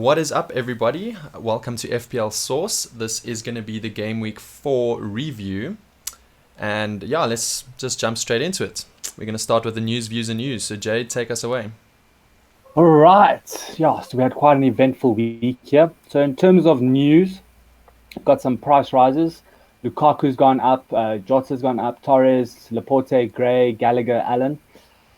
What is up, everybody? Welcome to FPL Source. This is going to be the Game Week 4 review. And yeah, let's just jump straight into it. We're going to start with the news, views, and news. So Jade, take us away. All right. Yeah, so we had quite an eventful week here. So in terms of news, got some price rises. Lukaku's gone up, Jota's gone up, Torres, Laporte, Gray, Gallagher, Allen.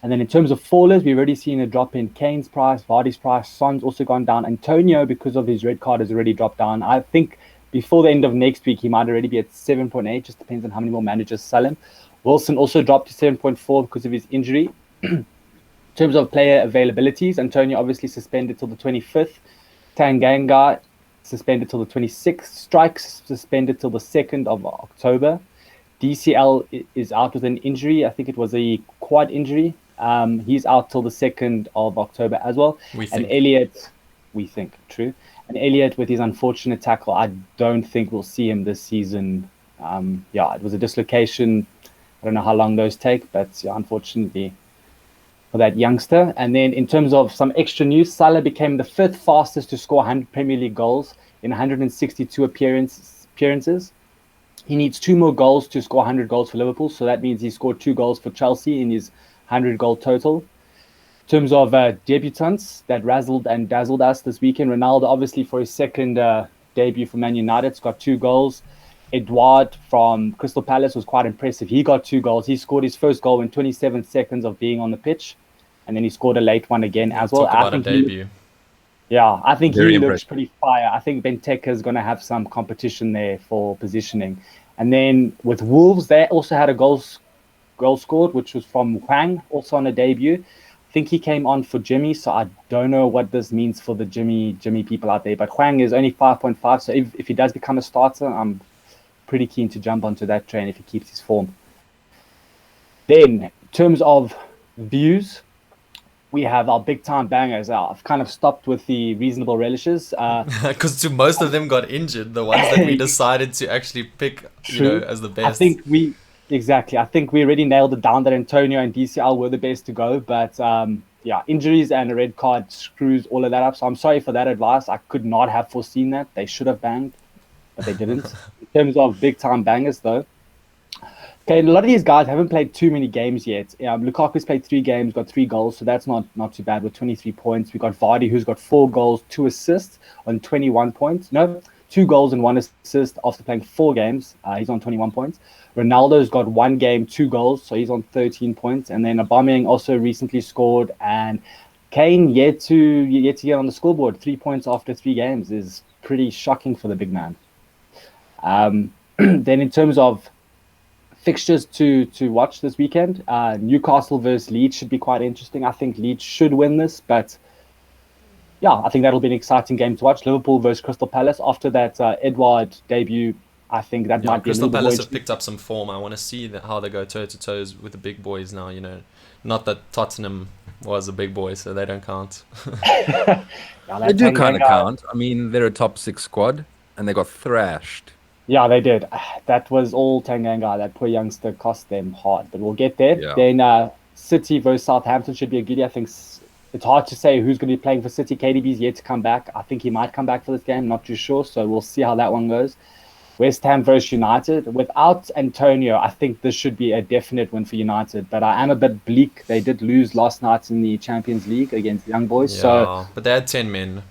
And then in terms of fallers, we've already seen a drop in Kane's price, Vardy's price, Son's also gone down. Antonio, because of his red card, has already dropped down. I think before the end of next week, he might already be at 7.8, just depends on how many more managers sell him. Wilson also dropped to 7.4 because of his injury. In terms of player availabilities, Antonio obviously suspended till the 25th. Tanganga suspended till the 26th. Strikes suspended till the 2nd of October. DCL is out with an injury. I think it was a quad injury. He's out till the 2nd of October as well. And Elliot, we think, true. And Elliot, with his unfortunate tackle, I don't think we'll see him this season. It was a dislocation. I don't know how long those take, but yeah, unfortunately for that youngster. And then in terms of some extra news, Salah became the 5th fastest to score 100 Premier League goals in 162 appearances. He needs 2 more goals to score 100 goals for Liverpool. So that means he scored 2 goals for Chelsea in his 100-goal total. In terms of debutants that razzled and dazzled us this weekend, Ronaldo, obviously, for his second debut for Man United, has got 2 goals. Edouard from Crystal Palace was quite impressive. He got 2 goals. He scored his first goal in 27 seconds of being on the pitch. And then he scored a late one again as well. Talk about a debut. I think Very he impressive. looks pretty fire. I think Benteke is going to have some competition there for positioning. And then with Wolves, they also had a goal scored, which was from Hwang, also on a debut. I think he came on for Jimmy, so I don't know what this means for the Jimmy people out there. But Hwang is only 5.5, so if he does become a starter, I'm pretty keen to jump onto that train if he keeps his form. Then, in terms of views, we have our big-time bangers. I've kind of stopped with the reasonable relishes. Because most of them got injured, the ones that we decided to actually pick as the best. I think we already nailed it down that Antonio and DCL were the best to go. But injuries and a red card screws all of that up. So I'm sorry for that advice. I could not have foreseen that. They should have banged, but they didn't. In terms of big-time bangers, though, okay, a lot of these guys haven't played too many games yet. Lukaku's played 3 games, got 3 goals, so that's not too bad with 23 points. We got Vardy, who's got 4 goals, 2 assists on 21 points. No, 2 goals and 1 assist after playing 4 games. He's on 21 points. Ronaldo's got 1 game, 2 goals, so he's on 13 points. And then Aubameyang also recently scored, and Kane yet to get on the scoreboard. 3 points after 3 games is pretty shocking for the big man. Then in terms of fixtures to watch this weekend, Newcastle versus Leeds should be quite interesting. I think Leeds should win this, but yeah, I think that'll be an exciting game to watch. Liverpool versus Crystal Palace. After that Edouard debut, I think that might be a Crystal little Palace bit have picked up some form. I want to see how they go toe-to-toes with the big boys now, Not that Tottenham was a big boy, so they don't count. They do kind of count. I mean, they're a top 6 squad, and they got thrashed. Yeah, they did. That was all Tanganga. That poor youngster cost them hard, but we'll get there. Yeah. Then City versus Southampton should be a goodie. I think it's hard to say who's going to be playing for City. KDB's yet to come back. I think he might come back for this game. Not too sure, so we'll see how that one goes. West Ham versus United. Without Antonio, I think this should be a definite win for United, but I am a bit bleak. They did lose last night in the Champions League against Young Boys. But they had 10 men.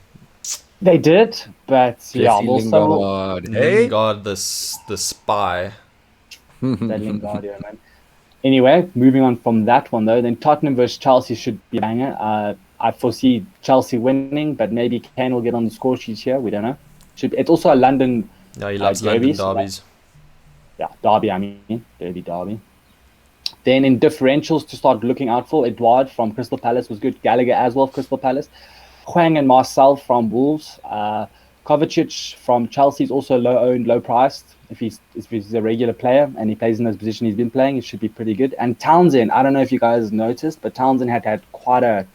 They did, but Lingard. Hey? Lingard, the spy. That Lingard, yeah, man. Anyway, moving on from that one, though, then Tottenham versus Chelsea should be a banger. I foresee Chelsea winning, but maybe Kane will get on the score sheet here. We don't know. It's also a London Yeah, he loves London derbies. Derby. Then in differentials to start looking out for, Edouard from Crystal Palace was good. Gallagher as well, Crystal Palace. Hwang and Marcel from Wolves. Kovacic from Chelsea is also low-owned, low-priced. If he's a regular player and he plays in this position he's been playing, it should be pretty good. And Townsend, I don't know if you guys noticed, but Townsend had quite a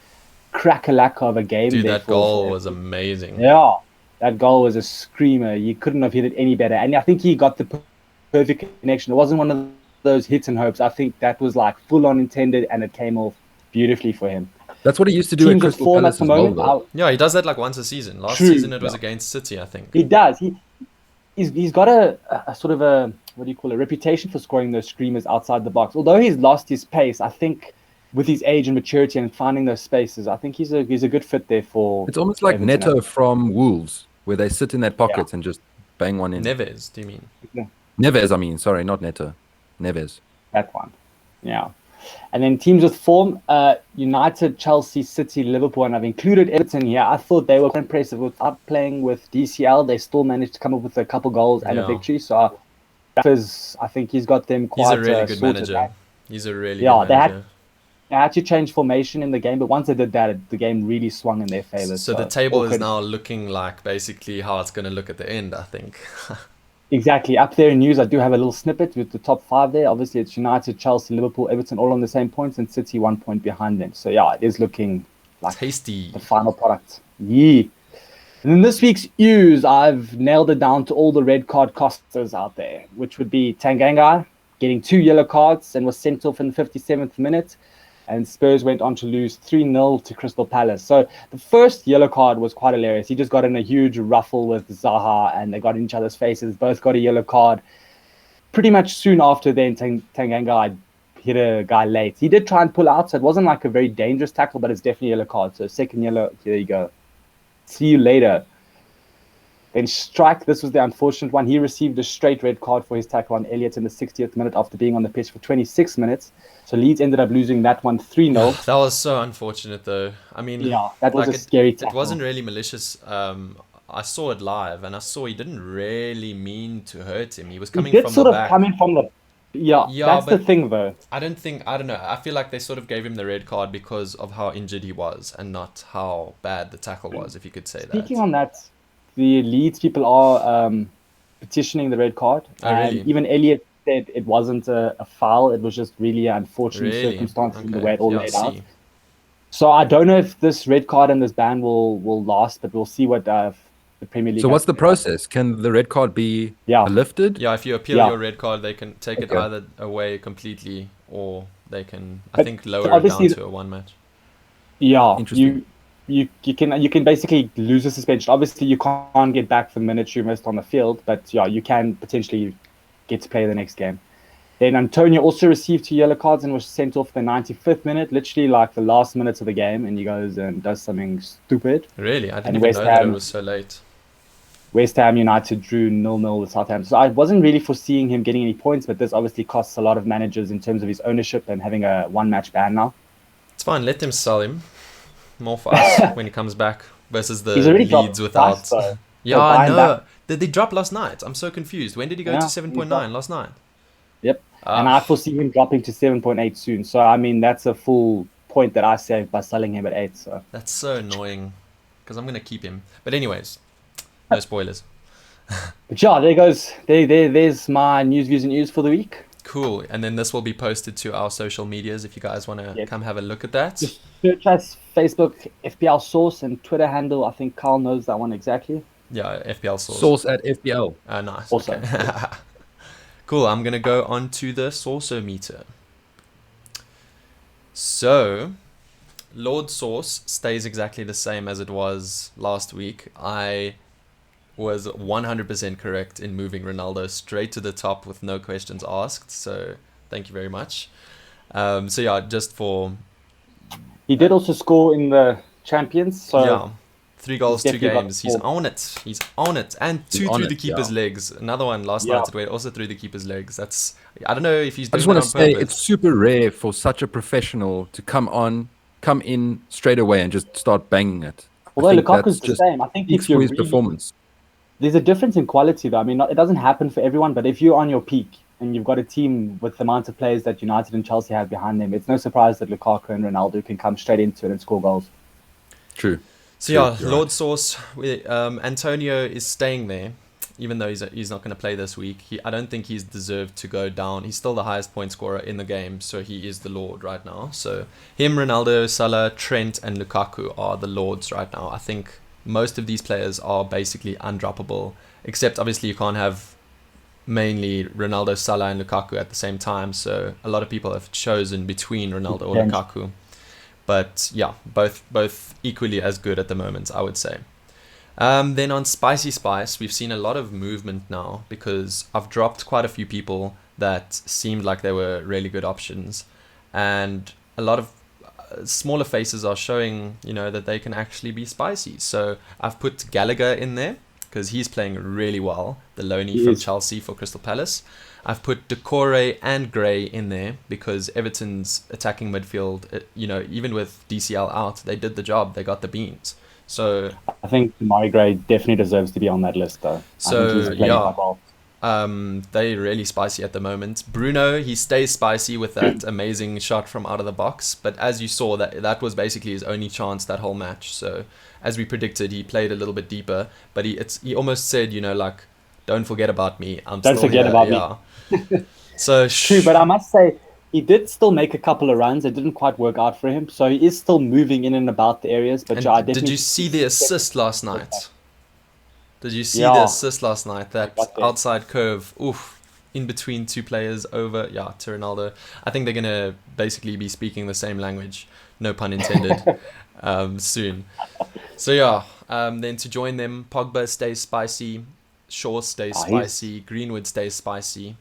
crack-a-lack of a game. Dude, that goal was amazing. Yeah, that goal was a screamer. You couldn't have hit it any better. And I think he got the perfect connection. It wasn't one of those hits and hopes. I think that was like full-on intended, and it came off beautifully for him. That's what he used to do at teams with Crystal form at Palace the as well, moment. though. Yeah, he does that like once a season. Last True, season it was yeah. against City, I think. He does. He's got a sort of a, what do you call it, reputation for scoring those screamers outside the box. Although he's lost his pace, I think with his age and maturity and finding those spaces, I think he's a good fit there for. It's almost like Everton. Neto from Wolves, where they sit in that pocket and just bang one in. Neves, do you mean? Yeah. Neves, I mean. Sorry, not Neto. Neves. That one. Yeah. And then teams with form, United, Chelsea, City, Liverpool, and I've included Everton here. I thought they were quite impressive. Without playing with DCL, they still managed to come up with a couple goals and a victory. So I think he's got them quite He's a really good sorted. manager. He's a really good manager. They had to change formation in the game, but once they did that, the game really swung in their favor. So the table is now looking like basically how it's going to look at the end, I think. Exactly. Up there in news, I do have a little snippet with the top 5 there. Obviously, it's United, Chelsea, Liverpool, Everton, all on the same points, and City 1 point behind them. So, yeah, it is looking like tasty. The final product. Yeah. And in this week's Ews, I've nailed it down to all the red card costers out there, which would be Tanganga getting 2 yellow cards and was sent off in the 57th minute. And Spurs went on to lose 3-0 to Crystal Palace. So the first yellow card was quite hilarious. He just got in a huge ruffle with Zaha, and they got in each other's faces. Both got a yellow card. Pretty much soon after then, Tanganga hit a guy late. He did try and pull out, so it wasn't like a very dangerous tackle, but it's definitely a yellow card. So second yellow, there you go. See you later. Then Strike, this was the unfortunate one. He received a straight red card for his tackle on Elliott in the 60th minute after being on the pitch for 26 minutes. So Leeds ended up losing that one 3-0. That was so unfortunate, though. I mean, yeah, that was a scary tackle. It wasn't really malicious. I saw it live, and I saw he didn't really mean to hurt him. He was coming from the back. He did sort of coming from the... Yeah, that's the thing, though. I don't know. I feel like they sort of gave him the red card because of how injured he was and not how bad the tackle was, if you could say that. Speaking on that, the Leeds people are petitioning the red card. Oh, really? Even Elliott said it wasn't a foul. It was just really unfortunate circumstances in the way it all laid out. So I don't know if this red card and this ban will last, but we'll see what the Premier League... So what's the process? Can the red card be lifted? Yeah, if you appeal your red card, they can take it either away completely, or they can, I think, lower it down to a 1 match. Yeah, you can basically lose a suspension. Obviously, you can't get back the minutes you missed on the field, but yeah, you can potentially get to play the next game. Then Antonio also received 2 yellow cards and was sent off the 95th minute, literally like the last minutes of the game, and he goes and does something stupid. Really? I didn't even know that it was so late. West Ham United drew 0-0 with Southampton. So I wasn't really foreseeing him getting any points, but this obviously costs a lot of managers in terms of his ownership and having a 1-match ban now. It's fine. Let them sell him. More for us when he comes back versus the Leeds without. Yeah, I know. Did they drop last night? I'm so confused. When did he go to 7.9 last night? Yep. And I foresee him dropping to 7.8 soon. So, I mean, that's a full point that I saved by selling him at 8. So that's so annoying because I'm going to keep him. But anyways, no spoilers. But yeah, there goes. There's my news, views, and news for the week. Cool. And then this will be posted to our social medias if you guys want to come have a look at that. Just search us, Facebook, FPL Source, and Twitter handle. I think Carl knows that one exactly. Yeah, FPL Source. Source at FPL. Nice. Also. Okay. Cool. I'm going to go on to the Sourceometer. So, Lord Source stays exactly the same as it was last week. I was 100% correct in moving Ronaldo straight to the top with no questions asked. So, thank you very much. So, yeah, just for... He did also score in the Champions. So yeah. 3 goals, 2 games. He's on it. He's on it. And 2 through the keeper's legs. Another one last night where also through the keeper's legs. That's... I don't know if he's doing that on purpose. I just want to say it's super rare for such a professional to come in straight away and just start banging it. Although Lukaku's the same. I think if you're his performance. There's a difference in quality though. I mean, it doesn't happen for everyone, but if you're on your peak and you've got a team with the amount of players that United and Chelsea have behind them, it's no surprise that Lukaku and Ronaldo can come straight into it and score goals. True. So yeah, Lord Source, Antonio is staying there, even though he's not going to play this week. I don't think he's deserved to go down. He's still the highest point scorer in the game, so he is the Lord right now. So him, Ronaldo, Salah, Trent, and Lukaku are the Lords right now. I think most of these players are basically undroppable, except obviously you can't have mainly Ronaldo, Salah, and Lukaku at the same time. So a lot of people have chosen between Ronaldo or Lukaku. But yeah, both equally as good at the moment, I would say. Then on Spicy Spice, we've seen a lot of movement now because I've dropped quite a few people that seemed like they were really good options, and a lot of smaller faces are showing, that they can actually be spicy. So I've put Gallagher in there because he's playing really well, the loanee from Chelsea for Crystal Palace. I've put Decore and Gray in there because Everton's attacking midfield, even with DCL out, they did the job. They got the beans. So I think Murray Gray definitely deserves to be on that list, though. So I think he's playing quite well. They're really spicy at the moment. Bruno, he stays spicy with that amazing shot from out of the box. But as you saw, that was basically his only chance that whole match. So as we predicted, he played a little bit deeper. But he almost said, don't forget about me. Don't forget about me. So true, but I must say, he did still make a couple of runs. It didn't quite work out for him. So he is still moving in and about the areas. But yeah, I definitely did you see the assist last night? Did you see the assist last night? That outside curve, in between two players over, to Ronaldo. I think they're going to basically be speaking the same language, no pun intended, soon. So then to join them, Pogba stays spicy, Shaw stays spicy, Greenwood stays spicy.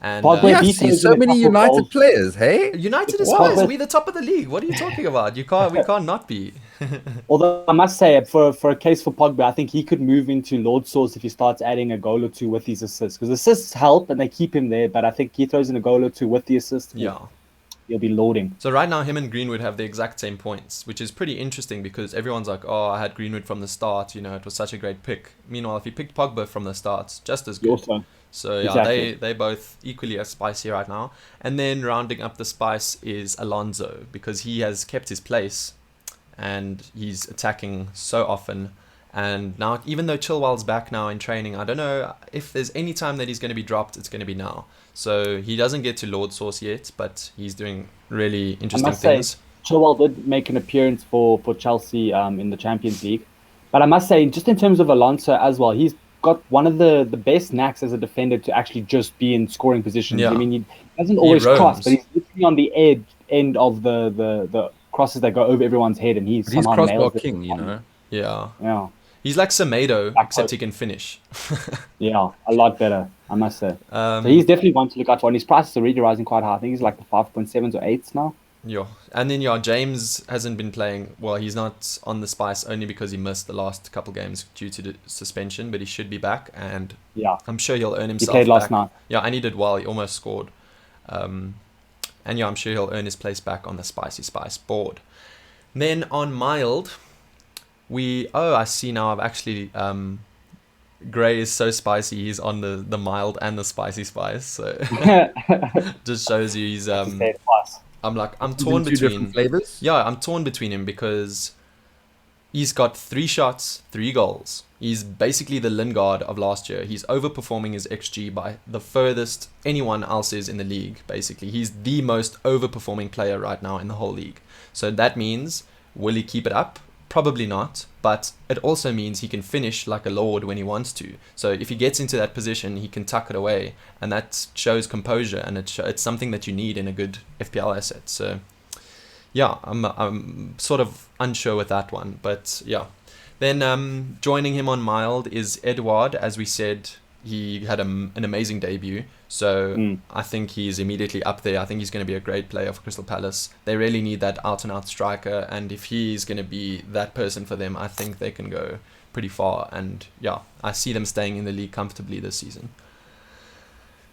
And so many United players, hey? United is spicy. We're the top of the league. What are you talking about? We can't not be. Although I must say, for a case for Pogba, I think he could move into Lord Source if he starts adding a goal or two with his assists. Because assists help and they keep him there, but I think he throws in a goal or two with the assist. He'll be loading. So right now, him and Greenwood have the exact same points, which is pretty interesting because everyone's like, oh, I had Greenwood from the start. It was such a great pick. Meanwhile, if you picked Pogba from the start, it's just as good. Also. So exactly. they both equally as spicy right now. And then rounding up the spice is Alonso because he has kept his place and he's attacking so often. And now, even though Chilwell's back now in training, I don't know if there's any time that he's going to be dropped, it's going to be now. So he doesn't get to Lord Source yet, but he's doing really interesting things. Chilwell did make an appearance for Chelsea in the Champions League. But I must say, just in terms of Alonso as well, he's got one of the best knacks as a defender to actually just be in scoring positions. Yeah. I mean, he doesn't always cross, but he's literally on the end of the crosses that go over everyone's head, and he's crossbar king, Yeah. He's like Cemado, except he can finish. Yeah, a lot better, I must say. So he's definitely one to look out for, and his price is already rising quite high. I think he's like the 5.7s or 8s now. Yeah, and then James hasn't been playing. Well, he's not on the spice only because he missed the last couple games due to the suspension, but he should be back, and I'm sure he'll earn himself. He played last back. night. Yeah, and he did well. He almost scored, and I'm sure he'll earn his place back on the spicy spice board. Then on mild, I see now. I've actually Gray is so spicy. He's on the mild and the spicy spice. So just shows you he's I'm torn between flavors. Yeah, I'm torn between him because he's got 3 shots, 3 goals. He's basically the Lingard of last year. He's overperforming his XG by the furthest anyone else is in the league, basically. He's the most overperforming player right now in the whole league. So that means, will he keep it up? Probably not, but it also means he can finish like a lord when he wants to. So if he gets into that position, he can tuck it away, and that shows composure, and it's something that you need in a good FPL asset. So yeah, I'm sort of unsure with that one, but yeah. Then joining him on mild is Edouard. As we said, he had an amazing debut. So I think he's immediately up there. I think he's going to be a great player for Crystal Palace. They really need that out-and-out striker. And if he's going to be that person for them, I think they can go pretty far. And yeah, I see them staying in the league comfortably this season.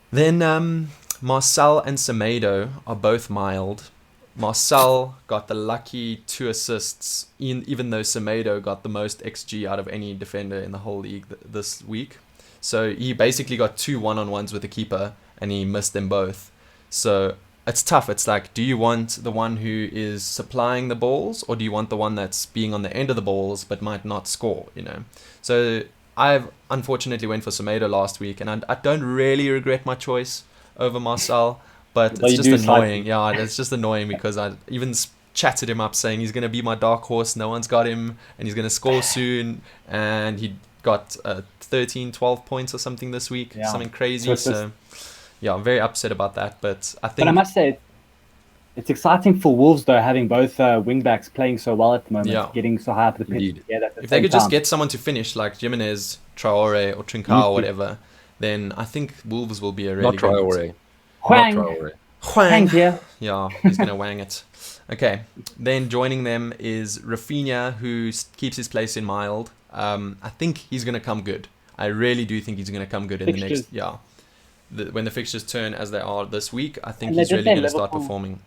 Then Marcel and Cemado are both mild. Marcel got the lucky 2 assists, even though Cemado got the most XG out of any defender in the whole league this week. So he basically got 2 one-on-ones with the keeper, and he missed them both. So it's tough. It's like, do you want the one who is supplying the balls, or do you want the one that's being on the end of the balls but might not score, So I've unfortunately went for Cemado last week, and I don't really regret my choice over Marcel, but it's just annoying. Yeah, it's just annoying because I even chatted him up saying he's going to be my dark horse. No one's got him, and he's going to score soon, and he got 13, 12 points or something this week, something crazy. So yeah, I'm very upset about that. But I think. But I must say, It's exciting for Wolves, though, having both wing backs playing so well at the moment, Yeah. getting so high up the pitch Indeed. together at the If they same could just time. get someone to finish like Jimenez, Traore, or Trincao or whatever, then I think Wolves will be a really Not good Traore. Not Hwang! Traore. Hwang. Hwang's here. Yeah, he's going to wang it. Okay, then joining them is Rafinha, who keeps his place in mild. I think he's going to come good. I really do think he's going to come good in the Fixtures. next... Yeah. When the fixtures turn as they are this week, I think And they he's did really play going to start Liverpool. performing.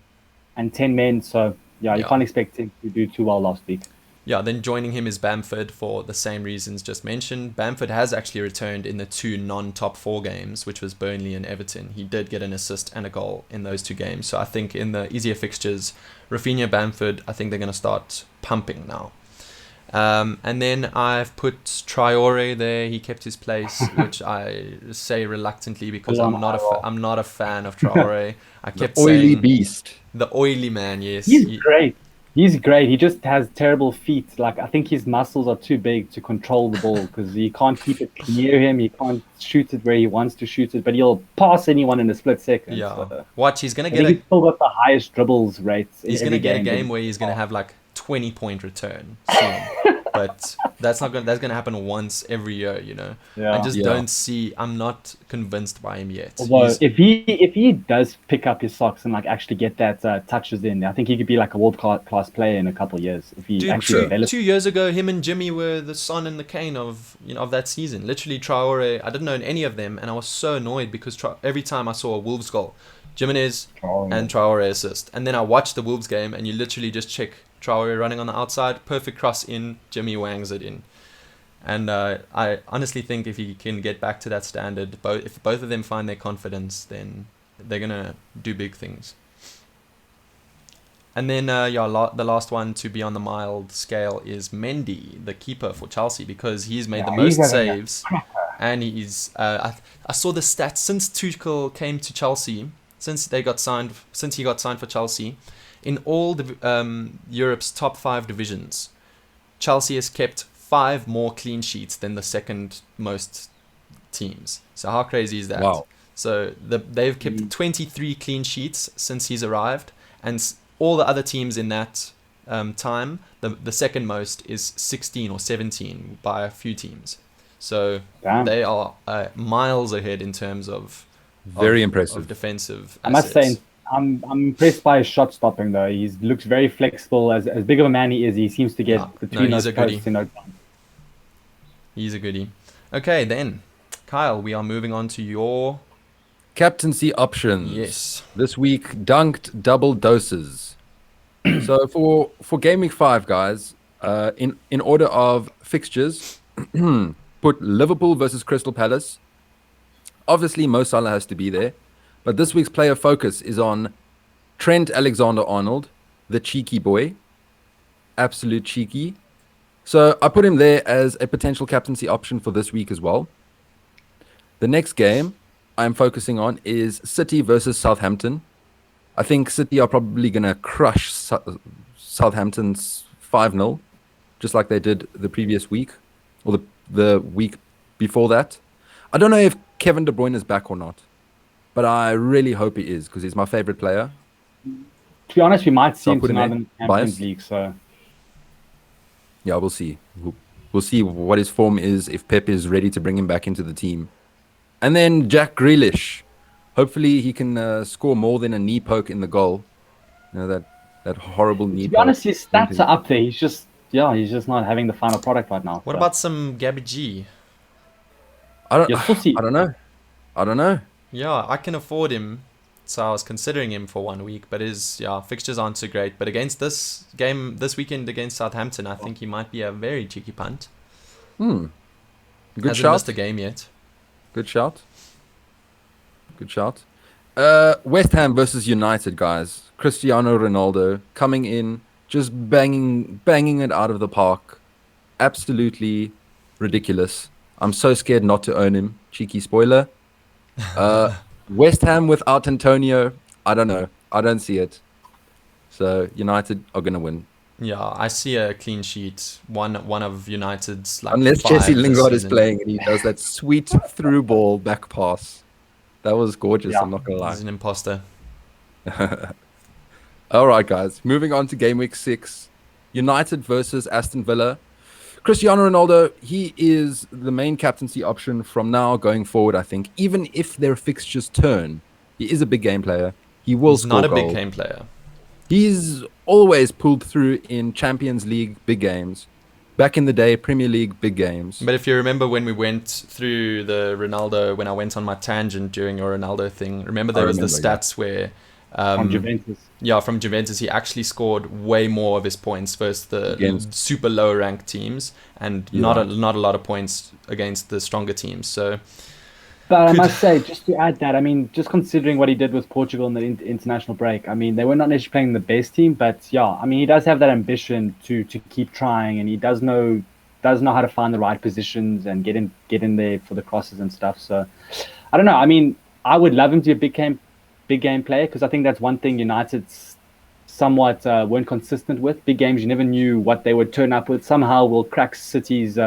And 10 men, so yeah, you Yeah. can't expect him to do too well last week. Yeah, then joining him is Bamford for the same reasons just mentioned. Bamford has actually returned in the 2 non-top 4 games, which was Burnley and Everton. He did get an assist and a goal in those 2 games. So I think in the easier fixtures, Rafinha, Bamford, I think they're going to start pumping now. And then I've put Traore there. He kept his place, which I say reluctantly because I'm not a fan of Traore. I kept The oily saying beast. the oily man. Yes, He's great. He's great. He just has terrible feet. Like, I think his muscles are too big to control the ball because he can't keep it near him. He can't shoot it where he wants to shoot it, but he'll pass anyone in a split second. Yeah. So Watch, he's gonna I get think a he's still got the highest dribbles rates. he's gonna get a game where he's gonna have like 20-point return soon. But that's gonna happen once every year, you know. Yeah. I just Yeah. don't see. I'm not convinced by him yet. Although He's- if he does pick up his socks and like actually get that touches in, I think he could be like a world class player in a couple of years if he Dude, actually two, develops. 2 years ago, him and Jimmy were the Son and the Kane of that season. Literally, Traore. I didn't know any of them, and I was so annoyed because every time I saw a Wolves goal, Jimenez and Traore assist, and then I watched the Wolves game, and you literally just check Traore running on the outside, perfect cross in, Jimmy wangs it in. And I honestly think if he can get back to that standard, if both of them find their confidence, then they're gonna do big things. And then the last one to be on the mild scale is Mendy, the keeper for Chelsea, because he's made the most saves, and he's I saw the stats since Tuchel came to Chelsea, since he got signed for Chelsea, in all the Europe's top 5 divisions, Chelsea has kept 5 more clean sheets than the second most teams. So how crazy is that? Wow. So they've kept 23 clean sheets since he's arrived, and all the other teams in that time, the second most is 16 or 17 by a few teams. So Damn. they are miles ahead in terms of Very impressive. of defensive I must assets. say, I'm impressed by his shot stopping though. He looks very flexible. As big of a man he is, he seems to get between he's those a goodie. posts in no time. He's a goodie. Okay, then, Kyle, we are moving on to your... Captaincy options. Yes. This week, dunked double doses. So for game week 5, guys, in order of fixtures, put Liverpool versus Crystal Palace. Obviously, Mo Salah has to be there, but this week's player focus is on Trent Alexander-Arnold, the cheeky boy, absolute cheeky. So I put him there as a potential captaincy option for this week as well. The next game I'm focusing on is City versus Southampton. I think City are probably going to crush Southampton's 5-0, just like they did the previous week, or the week before that. I don't know if Kevin De Bruyne is back or not, but I really hope he is, because he's my favorite player. To be honest, we might see So him put him tonight in. in the Champions Bias? League. So Yeah, we'll see. We'll see what his form is, if Pep is ready to bring him back into the team. And then Jack Grealish. Hopefully he can score more than a knee poke in the goal. You know, that horrible knee to poke. be honest, his stats are up there. He's just not having the final product right now. What So about some Gabby G? I don't, You're pussy. I don't know. Yeah, I can afford him, so I was considering him for 1 week, but his fixtures aren't so great. But against this weekend against Southampton, I think he might be a very cheeky punt. Good Hasn't shout. missed a game yet. Good shout. West Ham versus United, guys. Cristiano Ronaldo coming in, just banging it out of the park. Absolutely ridiculous. I'm so scared not to own him. Cheeky spoiler. West Ham without Antonio, I don't know. I don't see it. So United are going to win. Yeah, I see a clean sheet. One of United's like Unless 5 Jesse this Lingard is season. playing and he does that sweet through ball back pass. That was gorgeous, Yeah. I'm not going to lie. He's an imposter. All right, guys. Moving on to game week 6. United versus Aston Villa. Cristiano Ronaldo, he is the main captaincy option from now going forward, I think. Even if their fixtures turn, he is a big game player. He will He's not score a big goals. game player. He's always pulled through in Champions League big games. Back in the day, Premier League big games. But if you remember when we went through the Ronaldo, when I went on my tangent during your Ronaldo thing, remember there was the stats where... From Juventus. Yeah, from Juventus, he actually scored way more of his points versus the super low ranked teams, and not a lot of points against the stronger teams. So, but I must say, just to add that, I mean, just considering what he did with Portugal in the international break, I mean, they were not necessarily playing the best team, but yeah, I mean, he does have that ambition to keep trying, and he does know how to find the right positions and get in there for the crosses and stuff. So, I don't know. I mean, I would love him to be a big game player, because I think that's one thing United's somewhat weren't consistent with. Big games, you never knew what they would turn up with. Somehow we'll crack City's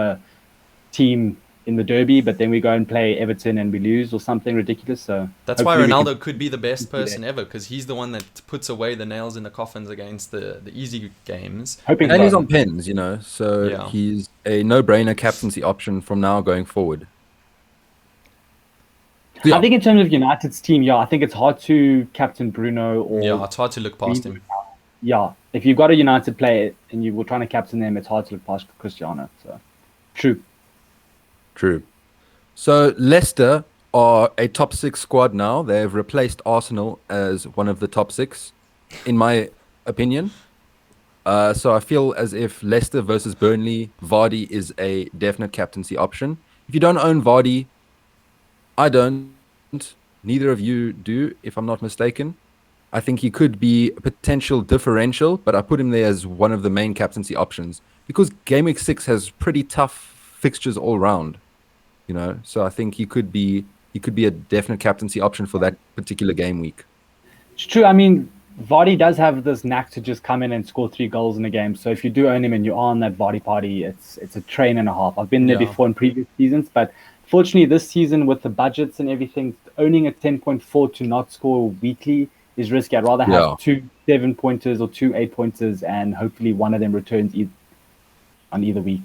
team in the derby, but then we go and play Everton and we lose or something ridiculous. So that's why Ronaldo could be the best person ever, because he's the one that puts away the nails in the coffins against the easy games. And he's on pens, so he's a no-brainer captaincy option from now going forward. I think in terms of United's team, I think it's hard to captain Bruno or... Yeah, it's hard to look past him. Yeah, if you've got a United player and you were trying to captain them, it's hard to look past Cristiano. So, True. So Leicester are a top 6 squad now. They've replaced Arsenal as one of the top 6, in my opinion. So I feel as if Leicester versus Burnley, Vardy is a definite captaincy option. If you don't own Vardy, I don't. Neither of you do, if I'm not mistaken. I think he could be a potential differential, but I put him there as one of the main captaincy options because Game Week 6 has pretty tough fixtures all round, So I think he could be a definite captaincy option for that particular game week. It's true. I mean, Vardy does have this knack to just come in and score 3 goals in a game. So if you do own him and you're on that Vardy party, it's a train and a half. I've been there before in previous seasons, but fortunately this season with the budgets and everything, owning a 10.4 to not score weekly is risky. I'd rather have 2 7-pointers or 2 8-pointers and hopefully one of them returns on either week,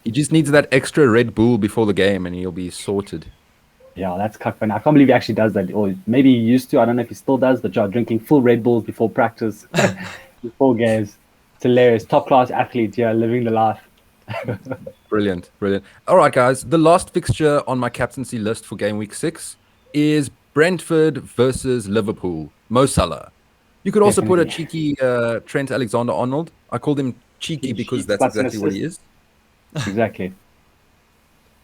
He just needs that extra Red Bull before the game and he'll be sorted. Yeah, that's cuckman. I can't believe he actually does that. Or maybe he used to. I don't know if he still does the job, drinking full Red Bulls before practice, before games. It's hilarious. Top-class athlete, living the life. Brilliant. All right, guys. The last fixture on my captaincy list for game week 6 is Brentford versus Liverpool. Mo Salah. You could also put a cheeky Trent Alexander-Arnold. I called him cheeky because that's exactly what he is. Exactly.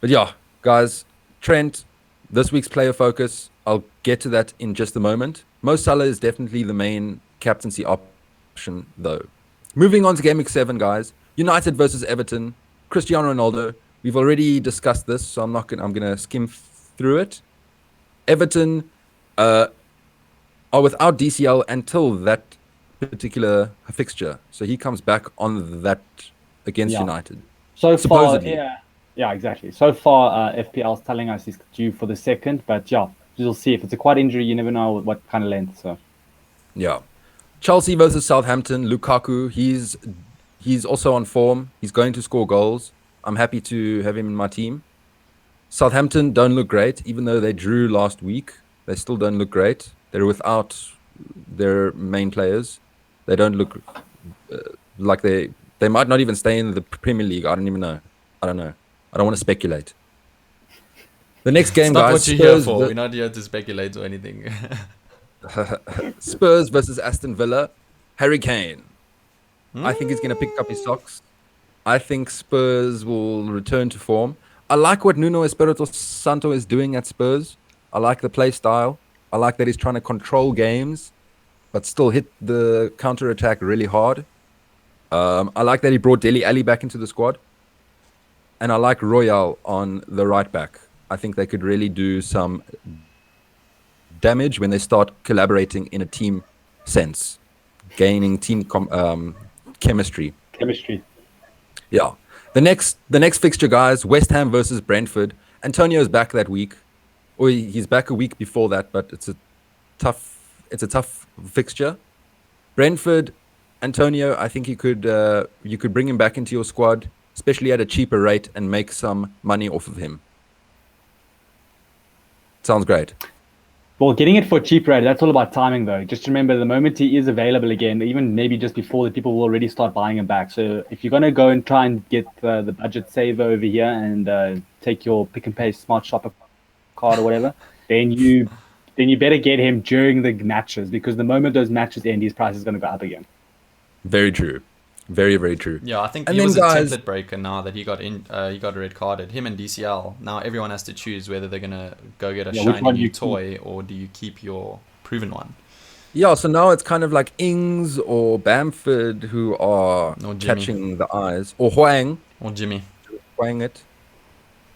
But yeah, guys, Trent, this week's player focus, I'll get to that in just a moment. Mo Salah is definitely the main captaincy option, though. Moving on to game week 7, guys. United versus Everton. Cristiano Ronaldo. We've already discussed this, so I'm going to skim through it. Everton are without DCL until that particular fixture. So he comes back on that against United. So supposedly. Far, yeah, exactly. So far, FPL is telling us he's due for the 2nd, but you'll see. If it's a quad injury, you never know what kind of length. So, yeah. Chelsea versus Southampton. Lukaku, he's also on form. He's going to score goals. I'm happy to have him in my team. Southampton don't look great, even though they drew last week. They still don't look great. They're without their main players. They don't look like they might not even stay in the Premier League. I don't know. I don't want to speculate. The next game, guys. It's not what you're here for. We're not here to speculate or anything. Spurs versus Aston Villa. Harry Kane. I think he's going to pick up his socks. I think Spurs will return to form. I like what Nuno Espirito Santo is doing at Spurs. I like the play style. I like that he's trying to control games, but still hit the counter-attack really hard. I like that he brought Dele Alli back into the squad. And I like Royale on the right back. I think they could really do some damage when they start collaborating in a team sense, gaining team chemistry. Yeah. The next fixture, guys, West Ham versus Brentford. Antonio's back that week. Or he's back a week before that, but it's a tough fixture. Brentford, Antonio, I think you could bring him back into your squad, especially at a cheaper rate, and make some money off of him. Sounds great. Well, getting it for a cheap rate, that's all about timing, though. Just remember, the moment he is available again, even maybe just before, the people will already start buying him back. So if you're going to go and try and get the budget saver over here and take your pick and pay smart shopper card or whatever, then you better get him during the matches, because the moment those matches end, his price is going to go up again. Very true. Very, very true. Yeah, I think And he then, was guys- a template breaker now that he got red carded. Him and DCL. Now everyone has to choose whether they're gonna go get a Yeah, which shiny one new you toy or do you keep your proven one. Yeah, so now it's kind of like Ings or Bamford who are Or Jimmy. catching the eyes, or Huang it.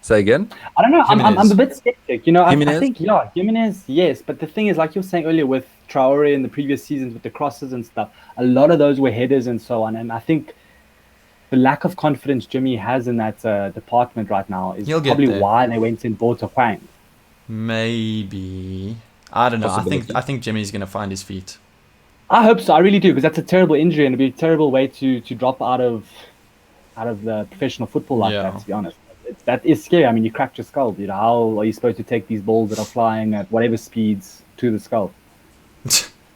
Say again. I don't know. I'm Jimenez. a bit skeptic. You know, I Jimenez? think, yeah, Jimenez, yes. But the thing is, like you were saying earlier with Traore in the previous seasons with the crosses and stuff, a lot of those were headers and so on. And I think the lack of confidence Jimmy has in that department right now is He'll get probably there. why they went and bought a Huang. Maybe. I don't know. Possibility. I think Jimmy's gonna find his feet. I hope so. I really do, because that's a terrible injury and it'd be a terrible way to drop out of the professional football like Yeah. that, to be honest. That is scary. I mean, you cracked your skull. You know, how are you supposed to take these balls that are flying at whatever speeds to the skull?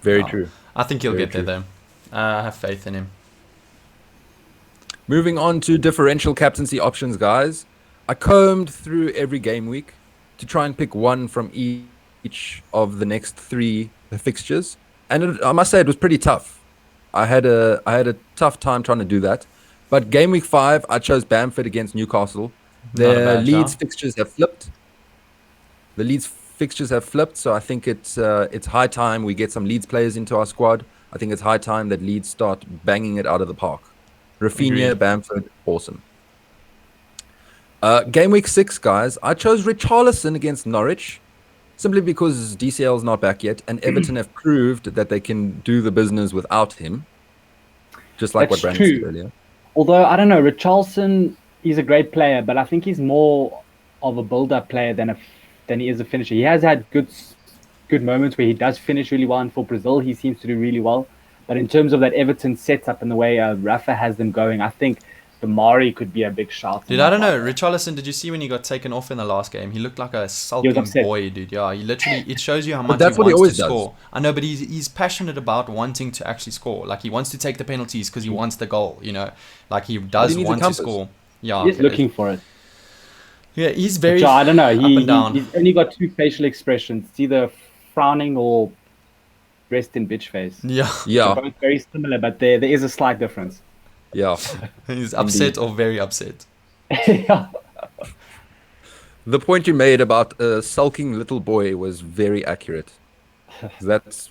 Very Oh. true. I think he'll Very get there though. I have faith in him. Moving on to differential captaincy options, guys. I combed through every game week to try and pick one from each of the next three fixtures, and I must say it was pretty tough. I had a tough time trying to do that. But game week 5, I chose Bamford against Newcastle. Not a The bad Leeds shout. fixtures have flipped. So I think it's high time we get some Leeds players into our squad. I think it's high time that Leeds start banging it out of the park. Rafinha, Agreed. Bamford, awesome. Game week 6, guys, I chose Charleston against Norwich, simply because DCL is not back yet, and Everton have proved that they can do the business without him, just like That's what Brandon said true. earlier. Although, I don't know, Richarlison, he's a great player, but I think he's more of a build-up player than he is a finisher. He has had good moments where he does finish really well, and for Brazil, he seems to do really well. But in terms of that Everton setup and the way Rafa has them going, I think Damari could be a big shout. Dude, I don't know. Richarlison, did you see when he got taken off in the last game? He looked like a sulking upset. boy, dude. Yeah, he literally, it shows you how But much that's he what he wants to always does. score. I know, but he's passionate about wanting to actually score. Like, he wants to take the penalties because he wants the goal, you know? Like, he does he needs a want to compass. score. Yeah. He's looking for it. Yeah, he's very So, I don't know. up and down. He's only got two facial expressions. It's either frowning or dressed in bitch face. Yeah. They're Yeah, both very similar, but there is a slight difference. yeah. He's upset or very upset. Yeah. The point you made about a sulking little boy was very accurate. That's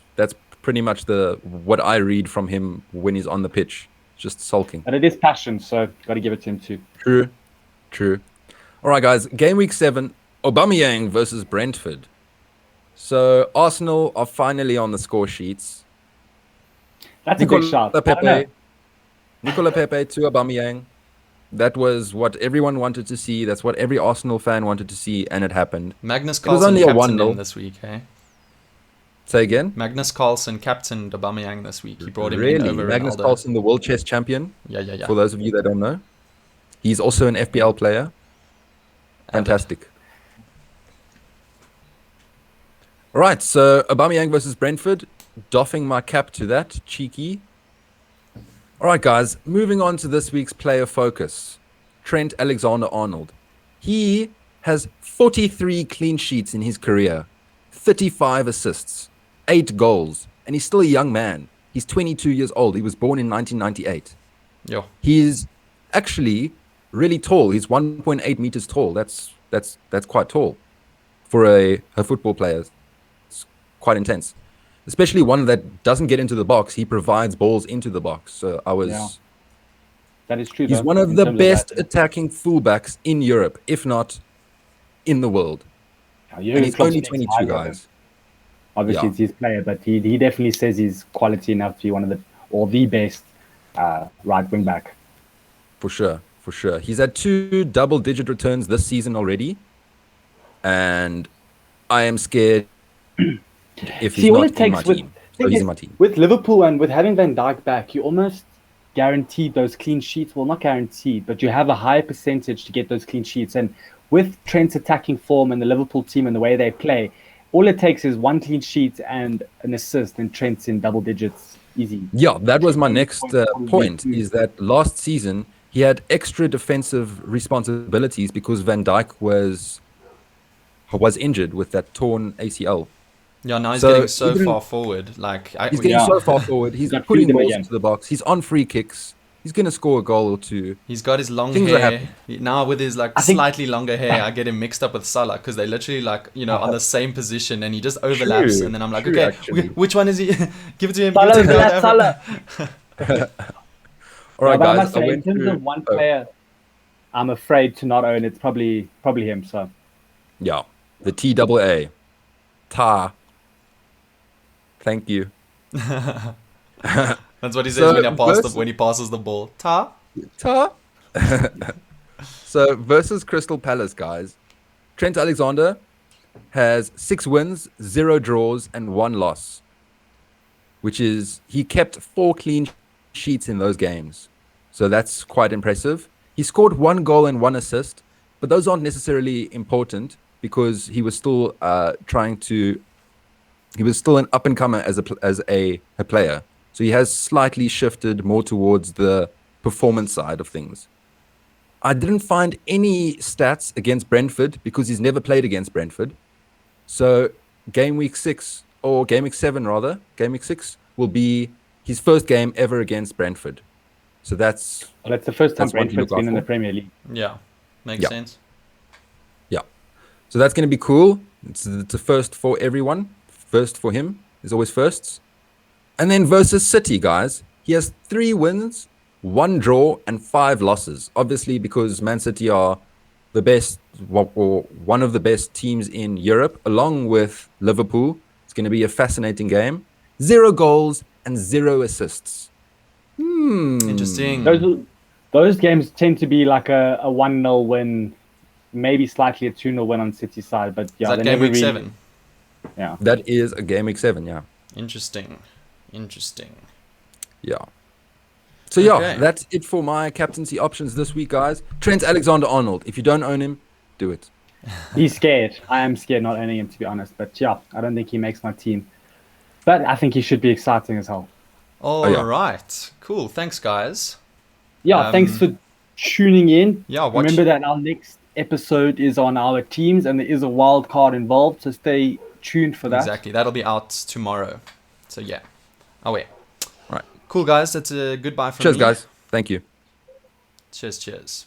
pretty much what I read from him when he's on the pitch, just sulking. But it is passion, so got to give it to him too. True. All right, guys. Game week 7, Aubameyang versus Brentford. So Arsenal are finally on the score sheets. That's a big shout. I don't know. Nicola Pepe to Aubameyang. That was what everyone wanted to see. That's what every Arsenal fan wanted to see, and it happened. Magnus was Carlsen only a captained 1-0. him this week, eh? Say again. Magnus Carlsen captained Aubameyang this week. He brought him in Really? over Magnus Ronaldo. Carlsen, the world chess champion. Yeah. For those of you that don't know, he's also an FPL player. Fantastic. All right, so Aubameyang versus Brentford. Doffing my cap to that, cheeky. All right, guys, moving on to this week's player focus. Trent Alexander-Arnold. He has 43 clean sheets in his career, 35 assists, 8 goals, and he's still a young man. He's 22 years old. He was born in 1998. Yo. He's actually really tall. He's 1.8 meters tall. That's quite tall for a football player. It's quite intense, especially one that doesn't get into the box. He provides balls into the box. So Yeah. That is true. he's though, one of in the terms best that. attacking fullbacks in Europe, if not in the world. Yeah, And he's Klopp's only next 22, highlight. guys. Obviously, Yeah. it's his player, but he definitely says he's quality enough to be one of the best right wing back. For sure. He's had 2 double-digit returns this season already, and I am scared if he's See, all not it in my takes with team. so he's in my team. with Liverpool and with having Van Dijk back, you almost guaranteed those clean sheets. Well, not guaranteed, but you have a higher percentage to get those clean sheets. And with Trent's attacking form and the Liverpool team and the way they play, all it takes is one clean sheet and an assist, and Trent's in double digits. Easy. Yeah, that was my next point, is that last season he had extra defensive responsibilities because Van Dijk was injured with that torn ACL. Yeah, now he's So getting so even- far forward. Like He's getting Yeah. so far forward. He's got putting freedom balls again. into the box. He's on free kicks. He's going to score a goal or two. he's got his long Things are hair. happening. Now with his like I think- slightly longer hair, I get him mixed up with Salah because they literally like, on the same position and he just overlaps. True, And then I'm like, true, okay, actually. which one is he? Give it to him. Salah, give it to him. Salah. All right, But I guys. must I say, in went terms through- of one player, I'm afraid to not own. It's probably him. So Yeah, the TAA. Ta. Thank you. That's what he says So when he passes the ball. Ta. Ta. So versus Crystal Palace, guys. Trent Alexander has 6 wins, 0 draws, and 1 loss. Which is, he kept 4 clean sheets in those games. So that's quite impressive. He scored 1 goal and 1 assist, but those aren't necessarily important because he was still he was still an up and comer as a player. So he has slightly shifted more towards the performance side of things. I didn't find any stats against Brentford because he's never played against Brentford. So game week 6 or game week 7 rather, game week 6 will be his first game ever against Brentford. So that's the first time That's one to Brentford's look out been in the for. Premier League. Yeah. Makes Yeah. sense. So that's going to be cool. It's a first for everyone. First for him. There's always firsts. And then versus City, guys. He has 3 wins, 1 draw, and 5 losses. Obviously, because Man City are the best, or one of the best teams in Europe, along with Liverpool. It's going to be a fascinating game. 0 goals and 0 assists. Interesting. Those games tend to be like a 1-0 win, maybe slightly a 2-0 win on City side, but yeah, Is that they game never week really, 7? Yeah. That is a game week 7, yeah. Interesting. Yeah. So yeah, Okay. that's it for my captaincy options this week, guys. Trent Alexander-Arnold. If you don't own him, do it. He's scared. I am scared not owning him, to be honest. But yeah, I don't think he makes my team. But I think he should be exciting as hell. All yeah. right. Cool. Thanks, guys. Yeah, thanks for tuning in. Yeah, watch- Remember that our next episode is on our teams and there is a wild card involved, so stay tuned for that. Exactly. That'll be out tomorrow. So yeah. Oh wait. Right. Cool, guys. That's a goodbye from Cheers, me. guys. Thank you. Cheers.